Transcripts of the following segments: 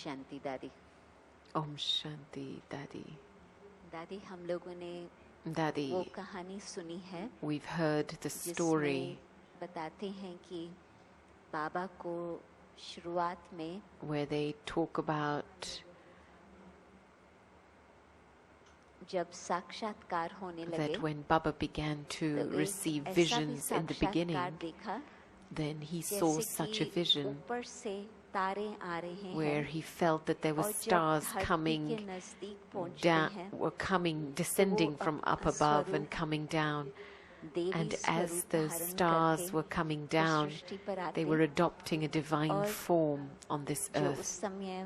शांति दादी। Om Shanti, Dadi. दादी, हम लोगों ने Dadi, वो कहानी सुनी है we've heard the story जिसमें बताते हैं कि बाबा को शुरुआत में where they talk about जब साक्षात्कार होने लगे, that when Baba began to तो receive ऐसा भी visions in the साक्षात्कार beginning, देखा then he saw जैसे such a कि vision ऊपर से तारे आ रहे where हैं he felt that there were और जब stars धरती के coming नजदीक पहुंचते down, हैं, were coming, descending from up above स्वरूप and coming down. Devi And as स्वरूप those धारण stars करके were coming इस down, सृष्टि पर आते, they were adopting a divine और form on this जो उस earth. समय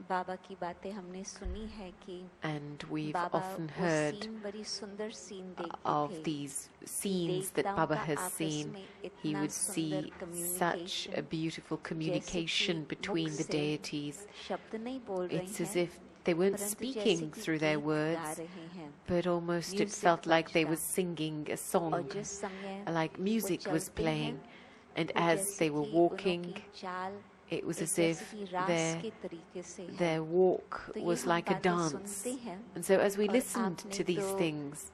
बाबा की बातें हमने सुनी है कि And we've बाबा often वो heard सीन, बड़ी सुंदर सीन देखते of थे। these scenes that देवताओं Baba का has आपस seen. में He इतना would सुंदर see such a communication, beautiful जैसे communication कि between मुख the से deities. शब्द नहीं बोल रही It's as हैं, if they weren't परंतु speaking जैसे कि through their गीत गा words, रहे हैं, but almost it Music felt like they बजता। were singing a और song, जिस समय like music वो was चलते playing. हैं, And वो as जैसे they were कि walking, उनकी चाल it was एक as जैसे if कि रास के तरीके से है। their walk तो ये was हम like a बातें dance. सुनते हैं, And so as we और listened आपने to these तो things,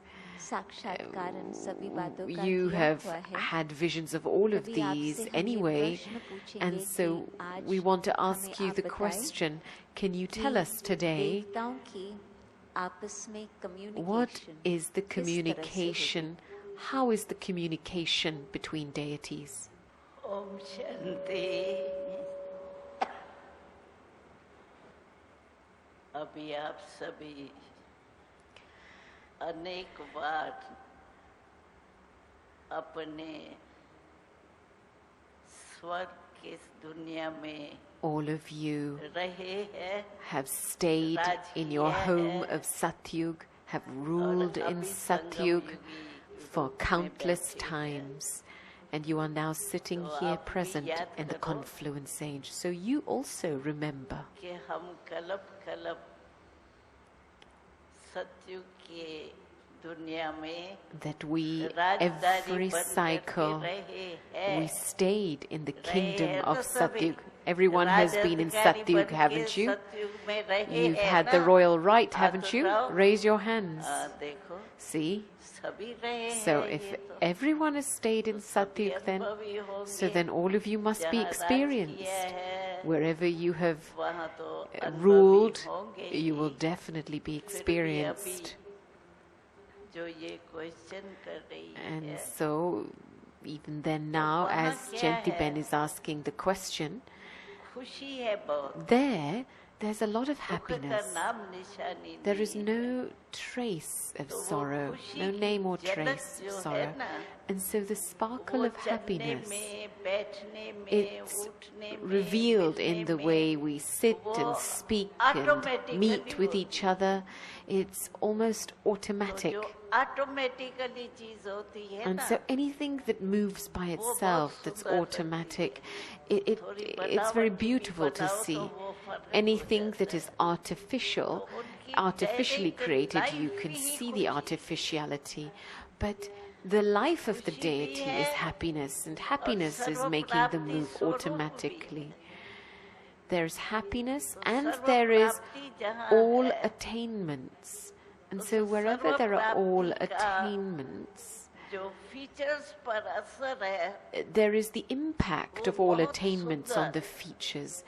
साक्षात्कार इन सभी बातों का you किया have हुआ है। had visions of all of कभी आपसे these हम ये anyway, प्रश्न पूछेंगे and so कि आज we want to हमें ask you आप the बताएं question, can you कि tell us today, देवताओं की आपस में what communication is the किस तरह से communication, how is the communication between deities? Om Shanti. अभी आप सभी अनेक बार अपने स्वर्ग की इस दुनिया में All of you रहे हैं, have stayed in your home of Satyug, have ruled in Satyug for countless times, and you are now sitting here present in the confluence age. So you also remember कि हम कलप कलप सत्युग के दुनिया में that we, राजधानी every बन cycle, करके रहे हैं। we stayed in the kingdom रहे of तो सभी Satyug. Everyone has been in राजअधिकारी Satyug, बन के haven't you? सत्युग में रहे You've हैं had ना? the royal right, haven't हाथ you? उठाओ। Raise your hands. देखो See? सभी रहे So हैं if ये तो। everyone has stayed in सभी Satyug, then अनुभवी होंगे। so then all of you must be जहाँ राज experienced. किया है, Wherever you have वहाँ तो अनुभवी ruled, होंगे you will he. definitely be फिर भी experienced. अभी जो ये क्वेश्चन कर रही And है, so, even then now, वहाँ as क्या Jayanti है? Ben is asking the question, खुशी है बहुत, there's a lot of दुख का happiness. नाम निशानी There is नहीं है। no trace of तो वो sorrow, खुशी no की name or झलक trace of जो है sorrow. ना, And so the sparkle वो of चलने happiness, में, बैठने में, it's उठने में, revealed in मिलने the में, way we sit वो and speak and automatically meet with होती each है। other. It's almost तो automatic. जो ऑटोमेटिकली चीज होती है And ना, so anything that moves by itself, that's सुंदर लगती automatic, थोड़ी it's very बनावटी भी beautiful to बनाओ तो see. वो फर्क हो Anything जाता that है। is artificial, तो उनकी artificially direct created, you life can he see the खुशी। artificiality. But the life of the खुशी भी deity is है happiness, and और happiness is serve making the प्राप्ति move स्वरूप भी automatically. There's happiness तो and सर्व there is प्राप्ति जहाँ all है, attainments. And तो so wherever serve there are all प्राप्ति का attainments, जो फीचर्स पर असर है, there is the impact वो of all बहुत attainments on सुंदर the features.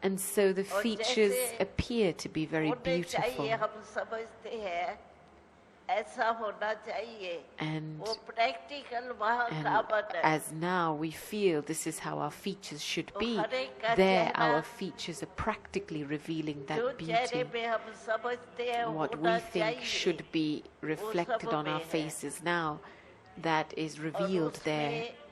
And so the और features जैसे appear to be very होने beautiful. चाहिए, हम समझते हैं ऐसा होना चाहिए, And, वो प्रैक्टिकल वहाँ and का बना है। as now we feel this is how our features should तो be, हर एक का there चेहरा, our features are practically revealing जो that चेहरे beauty. पे हम समझते हैं What होना we think चाहिए, should be reflected on our में है। faces now, that is और revealed there. उसमें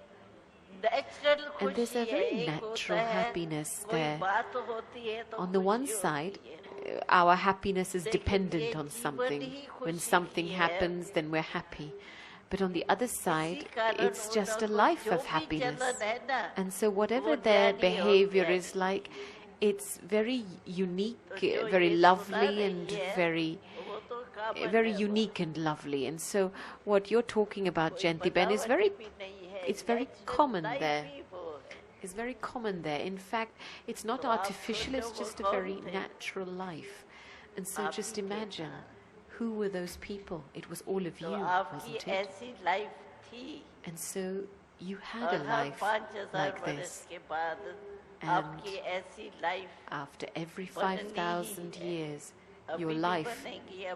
natural And there's a खुशी है, very एक natural होता है, happiness कोई there. बात होती है तो On the one खुशी side, होती है। our happiness is लेकिन dependent ये on जीवन something. ही When खुशी something की है। happens, then we're happy. But on the other side, इसी कारण it's just a उनको life जो of भी happiness. चलन है ना, And so whatever वो their न्यारी और behavior प्यारी। is like, it's very unique, तो जो very ये सुना lovely रही and है, very वो तो काबिल very है वो। unique and lovely. And so what you're talking about, कोई Jayanti Ben, is very, बनावटी भी नहीं है, it's very natural common life there. ही वो है। is very common there. In fact, it's not artificial, it's just a very natural life. And so just imagine, who were those people? It was all of you, wasn't it? And so you had a life like this. And after every 5,000 years, your life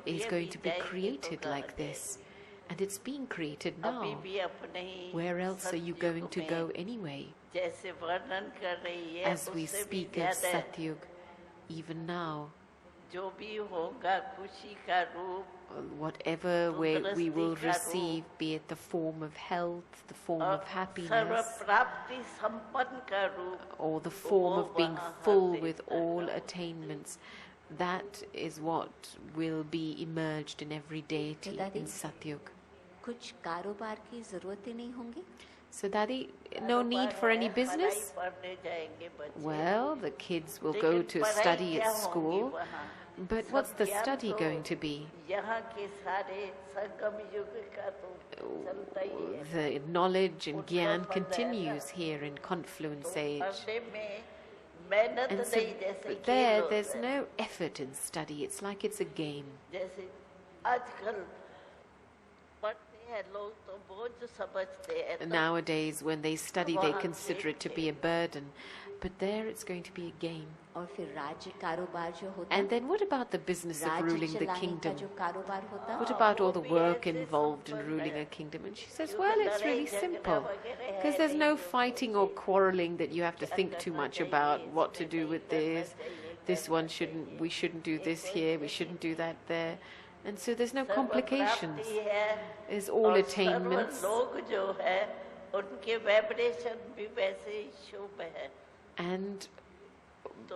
is going to be created like this. And it's being created now. Where else are you going to go anyway? As we speak of Satyug, even now, whatever we will receive, be it the form of health, the form of happiness, or the form of being full with all attainments, that is what will be emerged in every deity in Satyug. कुछ कारोबार की जरूरत ही नहीं होंगी? So Dadi, no need for any business? Well, the kids will go to study at school, but what's the study going to be? The knowledge and Gyan continues here in Confluence Age. And so there's no effort in study. It's like it's a game. Nowadays, when they study, they consider it to be a burden. But there it's going to be a game. And then what about the business of ruling the kingdom? What about all the work involved in ruling a kingdom? And she says, well, it's really simple. Because there's no fighting or quarreling that you have to think too much about what to do with this. We shouldn't do this here, we shouldn't do that there. And so there's no complications. There's all attainments. And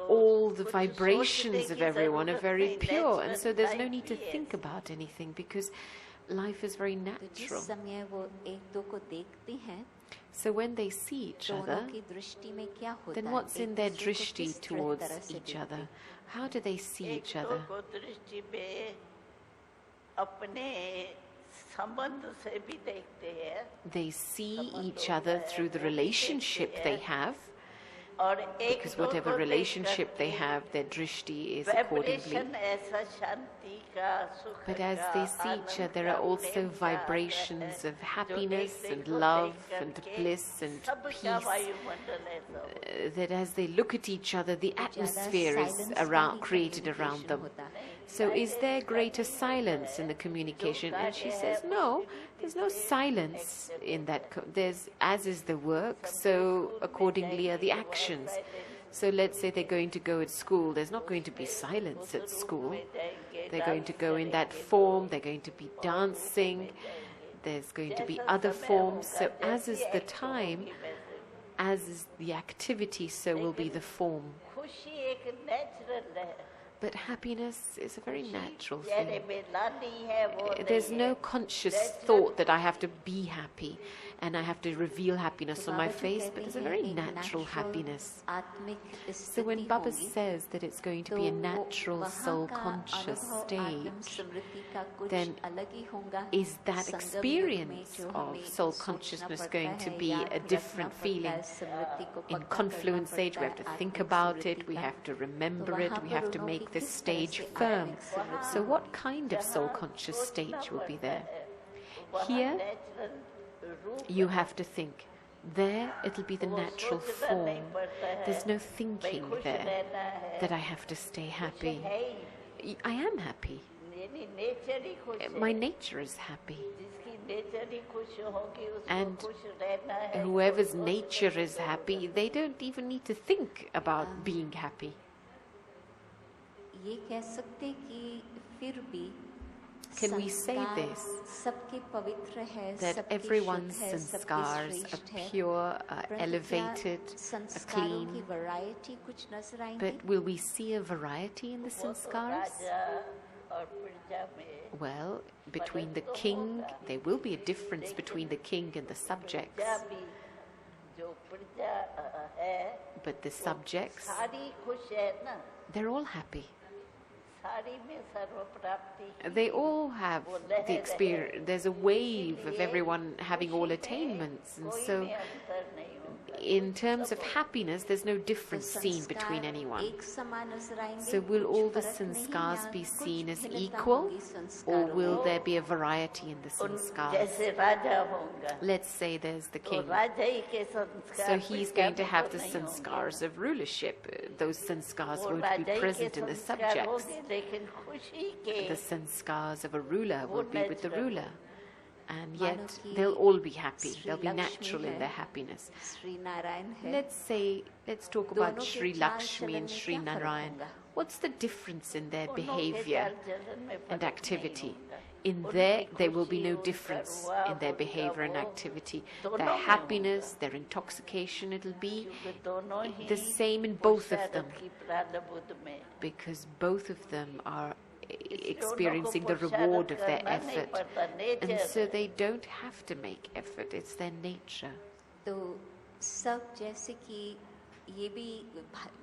all the vibrations of everyone are very pure. And so there's no need to think about anything because life is very natural. So when they see each other, then what's in their drishti towards each other? How do they see each other? They see each other through the relationship they have, because whatever relationship they have, their drishti is accordingly. But as they see each other, there are also vibrations of happiness and love and bliss and peace. That as they look at each other, the atmosphere is created around them. So is there greater silence in the communication? And she says, no, there's no silence in that. There's, as is the work, so accordingly are the actions. So let's say they're going to go at school. There's not going to be silence at school. They're going to go in that form. They're going to be dancing. There's going to be other forms. So as is the time, as is the activity, so will be the form. But happiness is a very natural thing. There's no conscious thought that I have to be happy and I have to reveal happiness on my face, but it's a very natural happiness. So when Baba says that it's going to be a natural soul-conscious state, then is that experience of soul-consciousness going to be a different feeling? In Confluence Age, we have to think about it, we have to remember it, we have to make this stage firm. So what kind of soul-conscious stage will be there? Here, you have to think. There, it'll be the natural form. There's no thinking there that I have to stay happy. I am happy. My nature is happy. And whoever's nature is happy, they don't even need to think about being happy. Can we say this? That everyone's sanskars are pure, are elevated, are clean. But will we see a variety in the sanskars? Well, between the king, there will be a difference between the king and the subjects. But the subjects, they're all happy. सारी में सर्व प्राप्ति ही They all have the experience. There's a wave of everyone having all attainments. And कोई so, में अंतर नहीं होगा in terms of happiness, there's no difference seen between anyone. एक समान नजर आएंगे, So, will कुछ all the फर्क नहीं sanskars या be कुछ seen as भिन्नता equal, होगी or संस्कारों will में? there be a variety in the उन sanskars? जैसे राजा होगा Let's say there's the तो king. राजा ही के संस्कार So he's पे going to क्या have तो the नहीं sanskars of rulership. Those sanskars वो won't राजा be ही के present in the संस्कार subjects. होंगे, लेकिन खुशी के The sanskars of a ruler वो will be with the natural ruler. And yet मानो they'll कि all be happy. Shri They'll be Lakshmi natural in है, their happiness. श्री नारायण है, Let's talk दोनों about के Sri चाल Lakshmi चलन and में Sri क्या फर्क Narayan. होगा? What's the difference in their उनों के behavior चाल चलन में फर्क and नहीं activity? होगा। In उनकी there will be खुशी, no उनका difference रुआ, in their उनका behavior and वो, activity. दोनों Their में happiness, their intoxication, it'll be क्योंकि दोनों ही the same in both of them, पुरुषार्थ की प्रारब्ध में because both of them are इसलिए experiencing the उनको reward of पुरुषार्थ their करना नहीं effort. पड़ता, And nature so है। they don't have to make effort, it's their nature. तो सब जैसे कि ये भी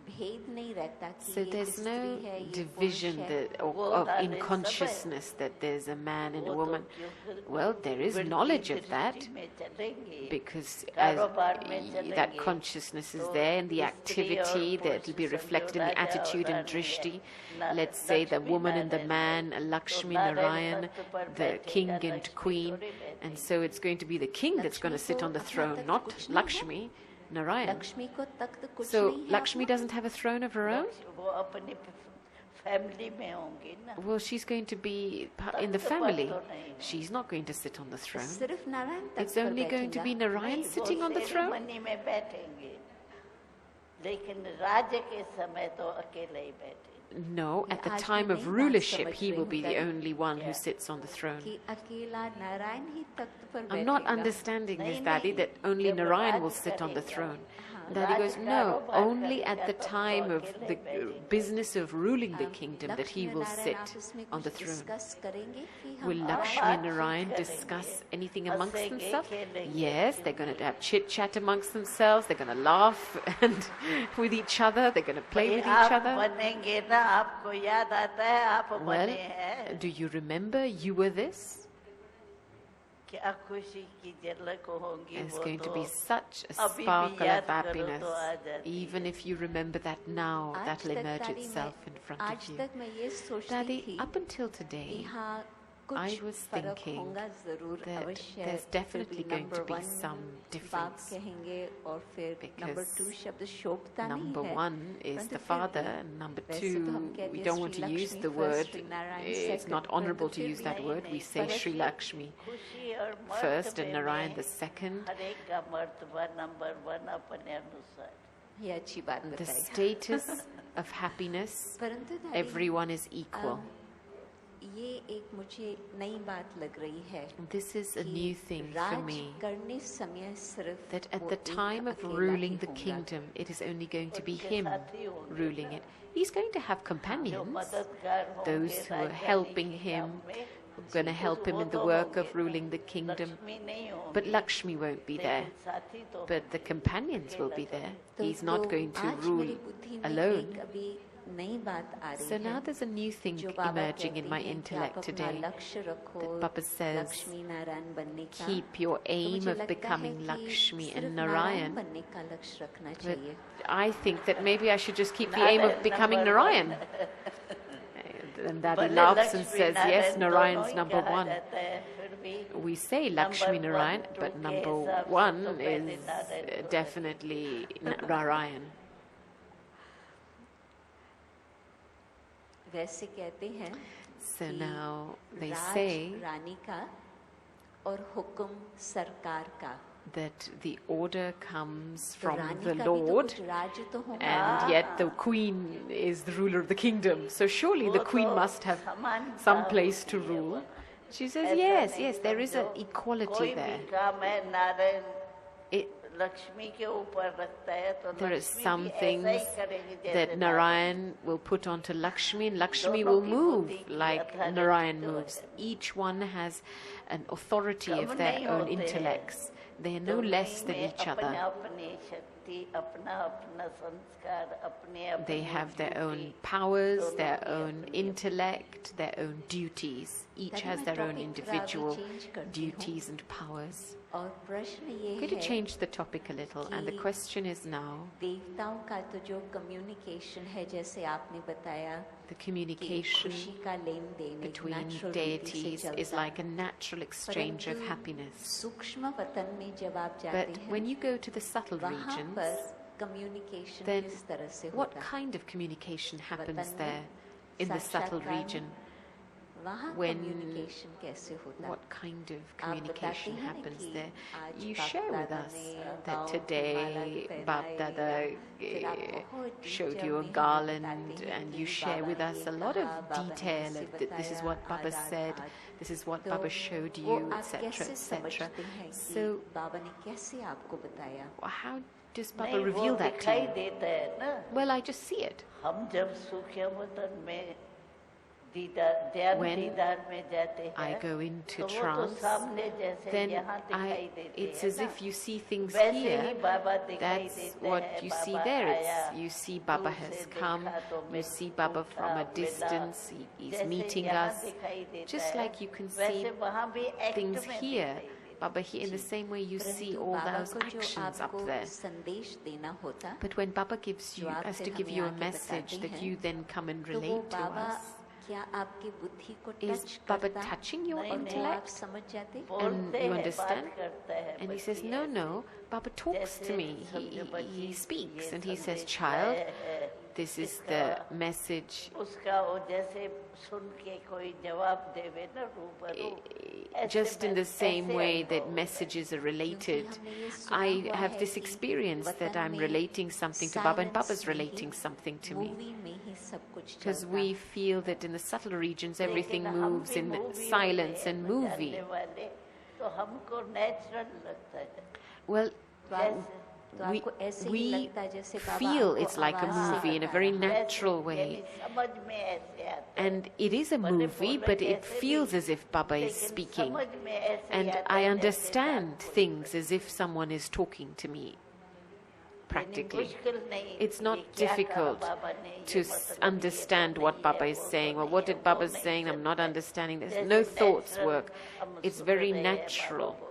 भेद नहीं रहता कि So ये there's स्त्री no है, ये division पुरुष है। that, वो of दाने in सब है। consciousness that there's a man and a वो तो woman. क्योंकि Well, there is वृत्ति knowledge of दृष्टि that, में चलेंगे, because कारोबार में that चलेंगे, consciousness is तो there and the स्त्री और activity that will be पुरुष reflected in the राजा और attitude and रानी है, drishti. ना- Let's say the Lakshmi woman and the Narayan man, है। Lakshmi, तो नारायण Narayan, तत्व पर the बैठेगा, king and लक्ष्मी queen. थोड़ी बैठेगी। And so it's going to be the king that's going to Lakshmi sit को on the अपना throne, तख्त not कुछ नहीं है। Lakshmi, Narayan. लक्ष्मी को तख्त कुछ So नहीं है Lakshmi अपना। doesn't have a throne of her own? वो अपनी फैमिली में होंगी ना, Well, she's going to be in the तख्त पर family. तो नहीं। She's not going to sit on the throne. सिर्फ नारायण तख्त It's पर only going to be बैठेगा। Narayan नहीं, sitting वो on the throne. सेरेमनी में बैठेंगे, लेकिन राज्य के समय तो अकेले ही बैठे। No, at the आज time मैं of नई बात rulership, समझ he रही will हूँ be the दादी। only one who Yeah. sits on the throne. कि अकेला नारायण ही तख्त पर I'm not बैठेगा। understanding this, नहीं, Daddy, नहीं, that only जब Narayan will Raj sit on the करेगा, throne. हाँ, Daddy goes, no, कारोबार only at करेगा the तब तो time of अकेले the बैठेगा। business of ruling the kingdom that he Lakshmi will Narayan sit आपस में on the कुछ throne. डिस्कस करेंगे कि हम Will और Lakshmi and Narayan बातचीत discuss करेंगे, anything amongst हंसेंगे, themselves? खेलेंगे, Yes, they're going to have chit-chat amongst themselves. They're going to laugh and with each other. They're going to play with each आप other. बनेंगे ना, आपको याद आता है आप Well, बने हैं, do you remember you were this? क्या खुशी की झलक होंगी It's वो going to तो be such a अभी भी sparkle याद of करो happiness. तो आ जाती Even if you remember that now, आज that'll तक emerge दादी itself in front of आज you. तक मैं ये सोचती Daddy, थी up until कि today, हाँ I कुछ was फर्क thinking होगा जरूर that अवश्य there's definitely फिर भी going to number be one some बाप difference. कहेंगे और फिर number Because two शब्द शोभता नहीं Number है one is परंतु the फिर father, भी and number वैसे तो हम two, कहते we हैं don't Shri want to use Lakshmi the first, word. Shri Narayan It's second, not परंतु honorable to फिर use भी that word. We say फर्क Sri है। Lakshmi खुशी और मर्द first and में Narayan the second. हर एक का मर्तबा नंबर वन अपने अनुसार, ये अच्छी बात The बताई status of happiness, परंतु दादी, everyone is equal. ये एक मुझे नई बात लग रही है This is a कि new thing for Raj me. करने समय सिर्फ That at वो the एक time of अकेला ruling ही the होगा। kingdom, it is only going to be उनके him साथी होंगे ruling ना, it. He's going to have जो companions, मददगार होंगे those who are राजधानी helping के him, काम में, who are going to help him वो in the तो work of होंगे, ruling the kingdom. लक्ष्मी नहीं होंगी, But Lakshmi won't be there. लेकिन साथी तो But the companions will be there. तो He's not going to आज rule मेरी बुद्धि में alone. एक अभी नई बात आ रही So है now there's a new thing जो बाबा emerging in कहते my हैं कि आप intellect अपना today. लक्ष्य रखो that Papa says, Lakshmi Narayan बनने का Keep your तो aim मुझे of लगता है becoming कि Lakshmi सिर्फ and नारायण Narayan. बनने का लक्ष्य रखना But चाहिए I think that maybe I should just keep the aim of becoming Narayan. And Daddy भले laughs and Lakshmi says, yes, Narayan Narayan's दोनों ही number कहा one. जाता है, फिर भी We say Lakshmi number Narayan, one, but two number के हिसाब से one तो is पहले नारायण को definitely Narayan. वैसे कहते हैं So कि now they राज say रानी का और हुक्म सरकार का that the order comes तो from रानी the का भी तो Lord, कुछ राज्य तो होगा and yet the queen is the ruler of the kingdom. So surely the वो queen तो must have समानता some place to होती है rule. वो। She says, ऐसा yes, नहीं yes, there is an समझो, equality कोई there. भी काम है नारायण It, लक्ष्मी के ऊपर रखता है तो there is लक्ष्मी some भी ऐसा things ही करेगी जैसे that Narayan will put onto Lakshmi, and Lakshmi will move like Narayan moves. Each one has an authority of their own intellects. They are no less than each other. They have their own powers, their own intellect, their own duties. Each has their own individual duties and powers. और प्रश्न ये I'm going to है change the topic a little, and the question is now, देवताओं का तो जो communication है जैसे आपने बताया the कि communication खुशी का लेन देन एक between natural रीति से deities is चलता like a है। natural exchange of परंतु happiness. सूक्ष्म वतन में जब आप जाते But हैं when you go to the subtle वहाँ regions, पर कम्युनिकेशन then किस तरह से what होता है kind of communication happens वतन में, there in the subtle साक्षात्कार में, region? वहाँ when- कम्युनिकेशन कैसे होता है What kind of आप communication बताते हैं ना happens कि there? आज You बाप share with दादा us ने that गाँव की माला today भी Bap पहनाई, Dada फिर आप बहुत showed detail you a में हमें garland, बताते हैं and कि you share बाबा with ने us ये a lot कहा, of बाबा ने detail ऐसे of that this is बताया, what Baba आज, said, आज। this is what तो Baba showed वो you, आप etc., कैसे etc. समझते हैं कि So बाबा ने कैसे आपको बताया how does Baba reveal that to you? देता है ना Well, I just see it. हम जब सूक्ष्म वतन में दीदार ध्यान When दीदार में जाते हैं I go into तो वो तो trance, सामने जैसे then यहाँ दिखाई देते it's हैं as ना, if you see things वैसे ही here. बाबा दिखाई That's देते what हैं, you see बाबा there. आया, It's you see Baba दूर has से come. देखा तो You मैं see Baba उठा, from a मिला, distance. He's जैसे meeting यहाँ us. दिखाई देता Just है, like you can वैसे see वहाँ भी एक्ट things में here. दिखाई देता है। Baba here, in the same way you see परंतु all बाबा those को जो actions up आपको there. संदेश देना होता But when Baba gives you, जो आप has फिर to give हमें you a आके message बताते that हैं, you then come and तो वो relate to बाबा us, क्या आपकी बुद्धि को is टच Baba करता touching your नहीं, और वो आप intellect? समझ जाते बोलते you हैं, understand? बात करता है, And he बच्ची says, no, ऐसे। no, Baba talks to जैसे me. समझो बच्ची, He speaks ये and he says, संदेश child, लाया है, this is इसका- the message. उसका वो जैसे सुन के कोई जवाब देवे ना रूबरू, ऐसे Just in मैं- the same ऐसे way अनुभव that होता है। messages are related, क्योंकि हमने ये सुना I हुआ have है this कि experience that वतन I'm में relating something to Baba and silence Baba's में ही, relating something to me. Movie में ही सब कुछ Because चलता we feel that in the subtle regions everything लेकिन हम moves भी in movie silence होते हैं and ना movie. जानने वाले, तो हमको नेचुरल लगता है Well, तो आप- जैसे तो we, आपको ऐसे ही we लगता है जैसे बाबा feel आपको it's like a आवाज से movie in a बता very रहा है। natural way. यानी समझ में ऐसे आता है। And it is a movie, but it feels as if Baba is लेकिन speaking. समझ में ऐसे And आता I है जैसे understand बात कोई things as if someone is talking to me, practically. मुश्किल नहीं, It's not ये क्या कहा difficult बाबा ने, ये to मतलब ये understand तो what नहीं Baba है, is वो तो saying. Well, नहीं what है, did वो Baba नहीं saying? I'm not करता है। understanding this. जैसे No thoughts natural work. हम It's सुन very रहे हैं, बाबा natural बोल।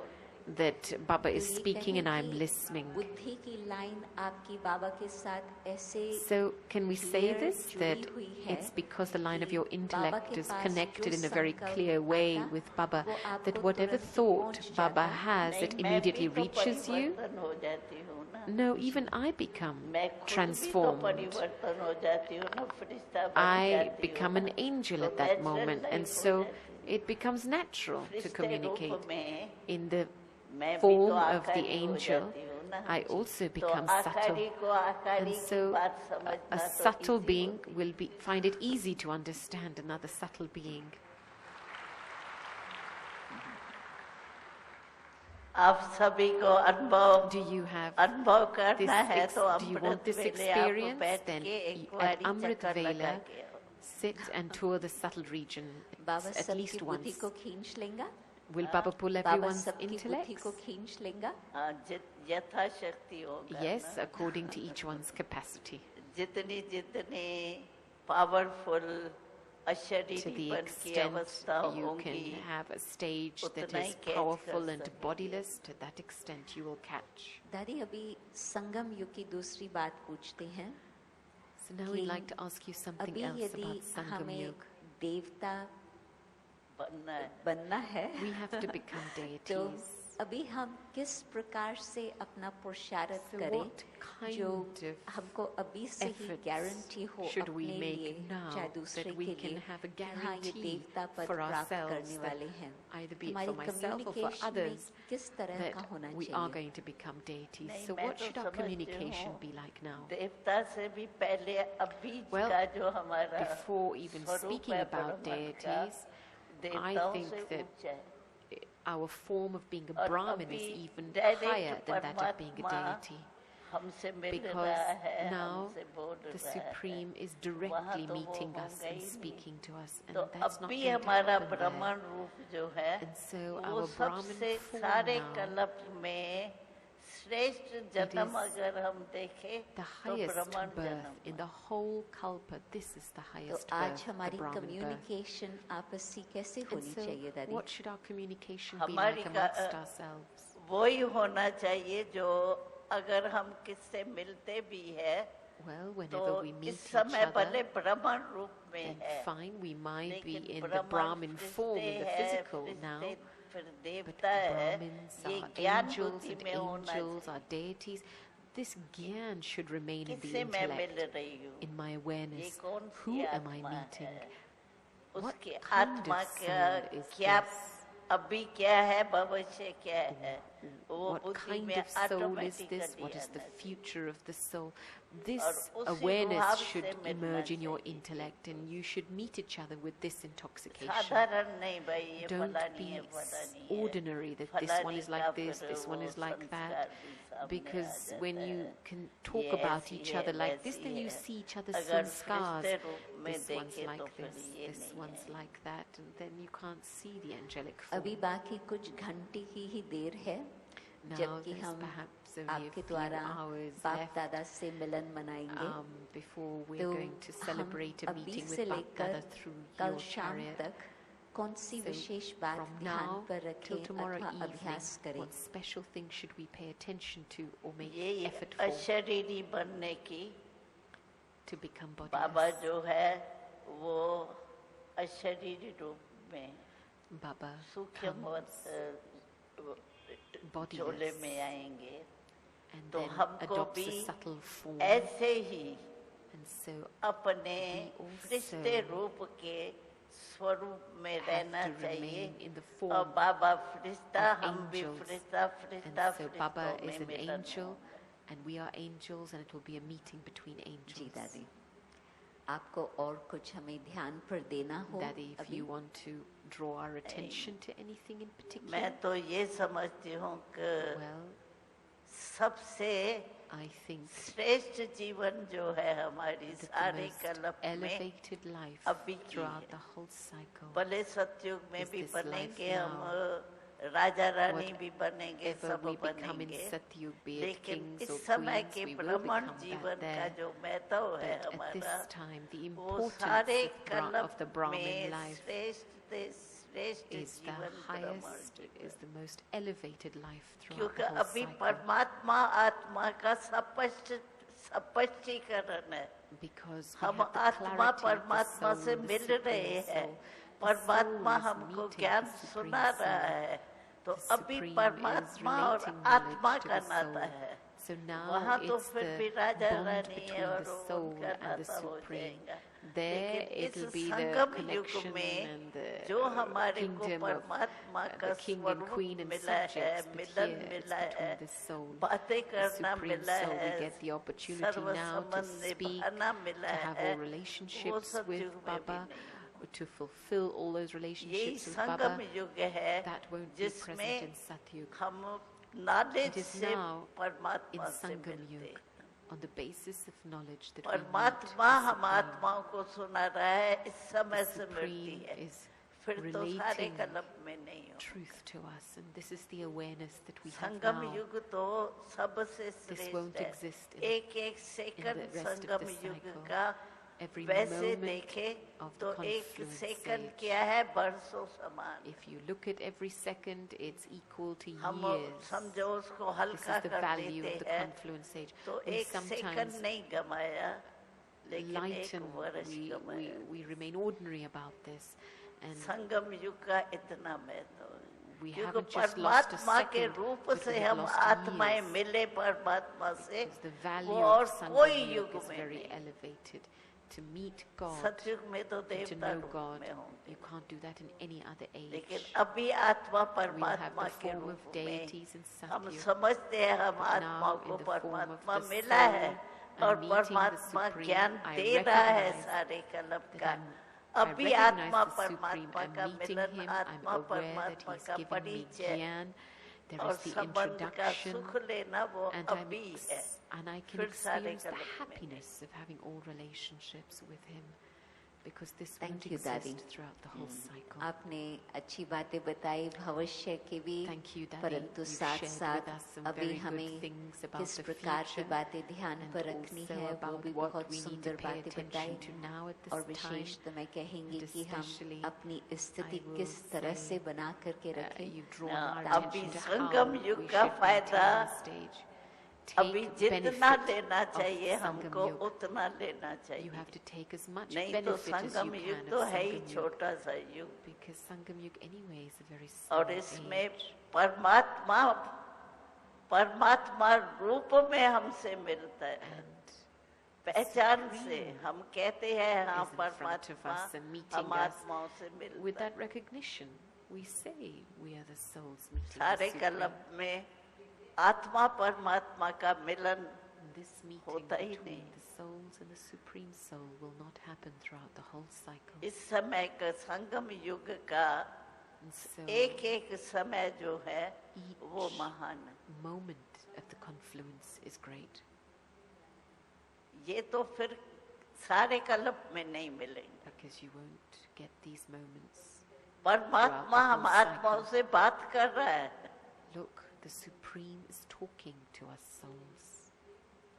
that Baba तो is ये speaking and कहें I'm कि listening. बुद्धि की लाइन आपकी बाबा के साथ ऐसे So can we say clear this, that जुड़ी हुई है it's because the line of कि your बाबा intellect के is पास connected जो in a very संकल्प clear way आता, with Baba, वो आपको that whatever तुरंत thought पहुंच Baba जाता? has, नहीं, it मैं immediately भी तो reaches you? परिवर्तन हो जाती हूँ ना। No, even I become मैं खुद भी तो transformed. परिवर्तन हो जाती हूँ ना, फरिश्ता बन I जाती हूँ become ना। an angel तो at that natural moment, and life हो so जाती है। it becomes natural to फरिश्ते communicate. रूप में In the मैं भी form तो of the आकारी हो angel, जाती हूँ ना। I also तो become subtle. आकारी को आकारी And की so बात a समझना तो subtle easy being होती है। will find it easy to understand another subtle being. आप सभी को अनुभव Do you have अनुभव this करना है तो do you want Amrit this वेले आप experience? बैठ Then के एक at बारी Amrit चक्कर लगा Vela, के आओ। sit and tour the subtle region Baba at least सबकी बुद्धि once. को खींच लेगा Will Baba pull Baba everyone's सबकी बुद्धि intellect? को खींच लेगा हाँ, यथाशक्ति होगा Yes, ना। according to each one's capacity. जितनी जितनी पावरफुल To अशरीरी the बन की extent अवस्था you होंगी, can have a stage that उतना ही is catch powerful कर and सकेंगे। bodiless, to that extent you will catch. दादी अभी संगम युग की दूसरी बात पूछते हैं So now कि we'd like to ask you something अभी else यदि about Sangam हमें Yug. देवता बनना है। बनना है We have to become तो deities. अभी हम किस प्रकार से अपना पुरुषार्थ So करें what kind जो of हमको अभी से ही efforts गारंटी हो should we अपने लिए make now चाहे दूसरे that we के can लिए have a कि हाँ ये guarantee देवता पद for प्राप्त ourselves करने that वाले हैं either be it हमारी for myself or for communication में others किस तरह का that होना we are चाहिए going to become deities. नहीं, So मैं what तो should our समझती communication हूँ, be like now? देवता से भी पहले अभी Well, का जो हमारा Before even स्वरूप speaking है about ब्रह्मांड का, deities, I देवताओं think से that ऊंचा है। our form of being a और Brahmin is अभी even direct higher than that of being a परमात्मा deity. हमसे मिल Because रहा है, now हमसे बोल the रहा है। Supreme is directly वहाँ तो वो meeting us होगा and ही नहीं। speaking to us, and तो that's अब not भी going to हमारा happen there. ब्राह्मण रूप जो है And so वो our सबसे Brahmin form सारे now कल्प में श्रेष्ठ जन्म अगर हम देखें the तो highest ब्राह्मण birth जन्म in the whole kalpa. This is the तो highest आज birth, the हमारी Brahmin birth. कम्युनिकेशन आपसी कैसे And होनी so, चाहिए दादी? what should our communication be हमारी like amongst ourselves? वही होना चाहिए जो अगर हम किससे मिलते भी है Well, तो whenever we meet इस each समय भले other, ब्राह्मण रूप में then है, fine, we might be लेकिन in the ब्राह्मण Brahmin form, in the फरिश्ते है, physical now, फरिश्ते फिर but देवता है, Brahmins ये are ज्ञान angels बुद्धि and में होना angels चाहिए। are deities. This gyan should remain in the किससे मैं मिल intellect, रही हूँ? in my ये awareness. कौन Who सी am I आत्मा meeting? है? What उसके kind आत्मा of का soul is क्या this? अभी क्या है, भविष्य क्या है, वो What बुद्धि kind में of soul is this? Automatically What is the आना चाहिए। future of the soul? This और उसी awareness भाव should से मिलना emerge in your चाहिए। intellect, and you should meet each other with this intoxication. साधारण नहीं भाई, ये Don't फलानी be है, फलानी है, ordinary, that this one is like this one is like that. Because when you can talk ये about ऐसी each है, other like this, वैसी then you है। see each other's अगर sanskars. फरिश्ते रूप में This one's देखे तो like फिर this, ये this नहीं one's है। like that, and then you can't see the angelic form. अभी बाकी कुछ घंटे की ही देर है Now जबकि there's हम perhaps only a आपके few द्वारा hours बाप left दादा से मिलन मनाएंगे। before we're तो going to celebrate a हम अभी meeting से with Bap लेकर Dada through कल your शाम chariot. तक कौन सी So विशेष बात from ध्यान now पर till रखें tomorrow अथवा evening, अभ्यास करें? what special things should we pay attention to or make ये effort for अशरीरी बनने की to become बाबा bodiless? जो है वो अशरीरी रूप में Baba सूक्ष्म comes झोले bodiless में आएंगे, and तो then हमको adopts a भी subtle form, ऐसे ही and so अपने we also फरिश्ते रूप के स्वरूप में रहना have to चाहिए। remain in the और form बाबा फरिश्ता, of हम भी angels. Firishta, Firishta And so Baba फरिश्तों is में an मिलन angel, होगा। and we are angels, and it will be a meeting between ji angels. दादी, आपको और कुछ हमें ध्यान पर देना हो Daddy, if अभी? you want to draw our attention to anything in particular, मैं तो ये समझती हूँ कि well, सबसे I think श्रेष्ठ जीवन जो है हमारी that the सारे most कल्प में, elevated life अभी की throughout है। the whole cycle, भले सतयुग में is भी this बनेंगे, life हम राजा रानी भी बनेंगे, ever सब we become in बनेंगे, Satyug, be it लेकिन kings इस or समय queens, के we will ब्राह्मण become जीवन that का there. जो महत्व है But at हमारा, this time, the वो importance सारे of कल्प the Brahmin में life श्रेष्ठ is the जीवन ब्राह्मण highest, जीवन। is the most elevated life throughout क्योंकि the whole अभी cycle. परमात्मा आत्मा का स्पष्टीकरण है। Because we हम have the आत्मा clarity of the परमात्मा soul, से the मिल रहे supreme हैं, soul. The परमात्मा soul is हमको meeting ज्ञान the supreme सुना रहा soul. है, तो The अभी supreme is परमात्मा और relating आत्मा knowledge to का the नाता soul. है। So now वहाँ तो it's फिर the भी राजा bond रानी between और the soul उनका and the नाता हो supreme. जाएगा। There लेकिन इस it'll be the संगम युग connection में and the जो हमारे को kingdom of परमात्मा का the king and स्वरूप queen and मिला है, subjects, but Milan here it's मिला है, between the soul, बातें the करना supreme मिला soul. है, We get the opportunity serve now to संबंध speak, निभाना मिला to have है, all वो relationships सतयुग with में भी Baba, नहीं। to fulfill all those यही relationships with संगम Baba. युग है That won't be present जिसमें in Satyug. हम नॉलेज It is से now in परमात्मा से Sangam मिलते Yug, हैं। on the basis of knowledge that we meet परमात्मा the हम Supreme. आत्माओं को सुना रहा है, इस समय The से मिलती Supreme है, is फिर तो सारे relating कल्प में नहीं हो। truth to us, and this is the awareness that we have Sangam now. युग तो सबसे This won't श्रेष्ठ है। exist in एक एक the second rest of Sangam the युग cycle. का Every वैसे moment देखे of तो the एक confluence सेकंड age. क्या है, बरसों समान। If you look at every second, it's equal to हम years. समझो उसको This हल्का is the कर value देते of the हैं, confluence age. तो We एक सेकंड sometimes नहीं गमाया, लेकिन एक lighten, वर्ष गमाया। we remain ordinary about this. And संगम युग का इतना महत्व है, we क्योंकि haven't just lost a परमात्मा के second, रूप but से we have हम lost आत्माएं years. मिले परमात्मा से, Because the वो value और of कोई Sangam युग Yug is में very नहीं। elevated. To meet God, सतयुग में तो and to देवता know रूप God, में होंगे, you can't do that in any other लेकिन age. अभी आत्मा We'll have परमात्मा the के form रूप of में deities in हम Satyug, समझते हैं हम but आत्मा now को in the form of परमात्मा the मिला है, soul, और I'm meeting the परमात्मा Supreme. ज्ञान I दे रहा है recognize सारे कल्प that का। I अभी recognize आत्मा the Supreme. परमात्मा I'm का meeting मिलन, Him. I'm आत्मा aware that परमात्मा He's का giving me परिचय Gyan. There और is the संबंध का introduction, सुख लेना वो and अभी है। I can फिर सारे experience the कल्प में happiness of having all relationships with Him. because this Thank won't you, Dadi. exist throughout the whole cycle. आपने अच्छी बातें बताई भविष्य की भी, Thank you, Dadi. परंतु You've साथ shared साथ with us some अभी very good हमें things about किस the प्रकार की future बातें ध्यान and पर रखनी also है वो about भी what बहुत we need to सुंदर pay बातें बताई। attention to now at और this विशेष time. तो मैं कहेंगी And कि हम especially, अपनी स्थिति I will किस तरह say, से बना करके रखें। you've drawn our अभी attention to संगम how युग we का should फायदा maintain our stage. अभी Take जितना benefit लेना of चाहिए Sangam हमको Yug. उतना लेना You चाहिए, have to take as much नहीं तो benefit as you Sangam can युग of तो है ही Sangam Yug, छोटा सा युग, because Sangam Yug anyway is a very small और इसमें age. परमात्मा रूप में हमसे मिलता है, And पहचान से हम कहते हैं हाँ is in front of परमात्मा us and meeting हम us. आत्माओं से With मिलता है। that recognition, we say we are the souls meeting the सारे Supreme. कलप में आत्मा परमात्मा का मिलन This meeting होता ही between नहीं। the souls and the Supreme Soul will not happen throughout the whole cycle. इस समय का संगम युग का And so एक एक समय जो है वो each महान है। moment of the confluence is great. ये तो फिर सारे कल्प में नहीं मिलेंगे। Because you won't get these moments. परमात्मा हम throughout the whole आत्माओं से बात कर रहा है, Look, the Supreme is talking to us souls.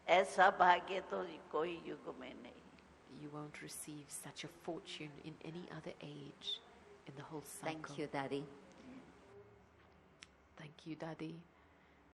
ऐसा भाग्य तो कोई युग में नहीं। You won't receive such a fortune in any other age in the whole cycle. Thank you, Dadi. Thank you, Dadi.